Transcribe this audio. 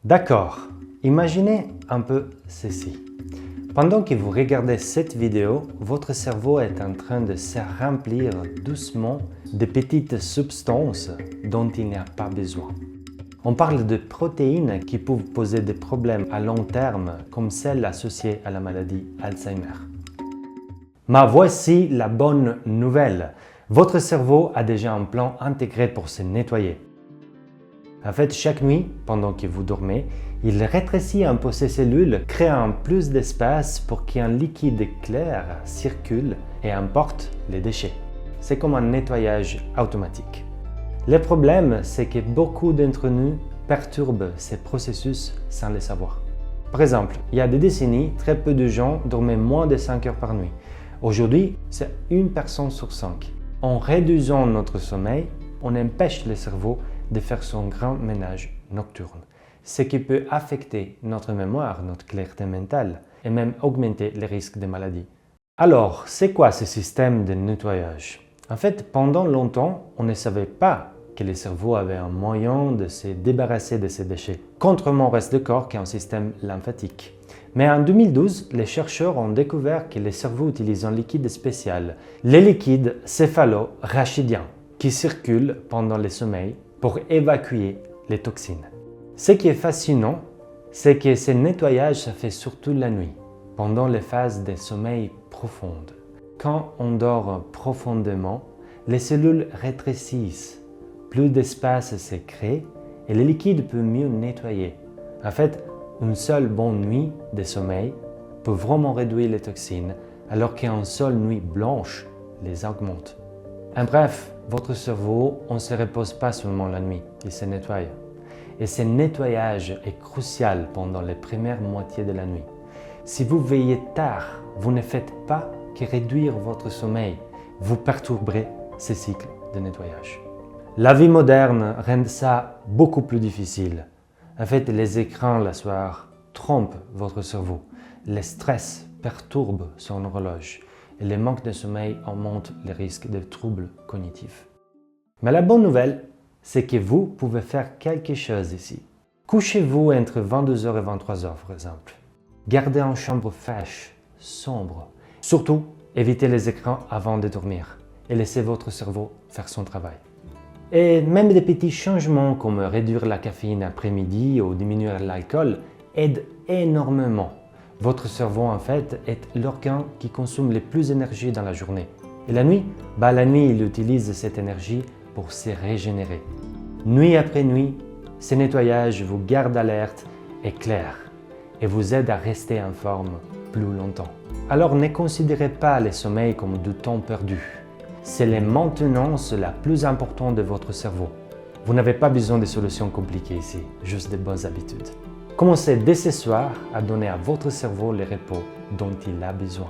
D'accord, imaginez un peu ceci. Pendant que vous regardez cette vidéo, votre cerveau est en train de se remplir doucement de petites substances dont il n'y a pas besoin. On parle de protéines qui peuvent poser des problèmes à long terme, comme celles associées à la maladie Alzheimer. Mais voici la bonne nouvelle. Votre cerveau a déjà un plan intégré pour se nettoyer. En fait, chaque nuit, pendant que vous dormez, il rétrécit un peu ses cellules, créant plus d'espace pour qu'un liquide clair circule et emporte les déchets. C'est comme un nettoyage automatique. Le problème, c'est que beaucoup d'entre nous perturbent ces processus sans le savoir. Par exemple, il y a des décennies, très peu de gens dormaient moins de 5 heures par nuit. Aujourd'hui, c'est 1 personne sur 5. En réduisant notre sommeil, on empêche le cerveau de faire son grand ménage nocturne, ce qui peut affecter notre mémoire, notre clarté mentale et même augmenter les risques de maladies. Alors, c'est quoi ce système de nettoyage? En fait, pendant longtemps, on ne savait pas que le cerveau avait un moyen de se débarrasser de ces déchets, contrairement au reste du corps qui est un système lymphatique. Mais en 2012, les chercheurs ont découvert que le cerveau utilise un liquide spécial, le liquide céphalo-rachidien, qui circule pendant le sommeil pour évacuer les toxines. Ce qui est fascinant, c'est que ce nettoyage se fait surtout la nuit, pendant les phases de sommeil profondes. Quand on dort profondément, les cellules rétrécissent, plus d'espace se crée et le liquide peut mieux nettoyer. En fait, une seule bonne nuit de sommeil peut vraiment réduire les toxines, alors qu'une seule nuit blanche les augmente. En bref, votre cerveau, on ne se repose pas seulement la nuit, il se nettoie. Et ce nettoyage est crucial pendant les premières moitiés de la nuit. Si vous veillez tard, vous ne faites pas que réduire votre sommeil, vous perturberez ce cycle de nettoyage. La vie moderne rend ça beaucoup plus difficile. En fait, les écrans le soir trompent votre cerveau. Le stress perturbe son horloge et le manque de sommeil augmente les risques de troubles cognitifs. Mais la bonne nouvelle, c'est que vous pouvez faire quelque chose ici. Couchez-vous entre 22h et 23h, par exemple. Gardez une chambre fraîche, sombre. Surtout, évitez les écrans avant de dormir et laissez votre cerveau faire son travail. Et même des petits changements comme réduire la caféine après-midi ou diminuer l'alcool aident énormément. Votre cerveau, en fait, est l'organe qui consomme le plus d'énergie dans la journée. Et la nuit, il utilise cette énergie pour se régénérer. Nuit après nuit, ce nettoyage vous garde alerte et clair et vous aide à rester en forme plus longtemps. Alors ne considérez pas le sommeil comme du temps perdu. C'est la maintenance la plus importante de votre cerveau. Vous n'avez pas besoin de solutions compliquées ici, juste de bonnes habitudes. Commencez dès ce soir à donner à votre cerveau le repos dont il a besoin.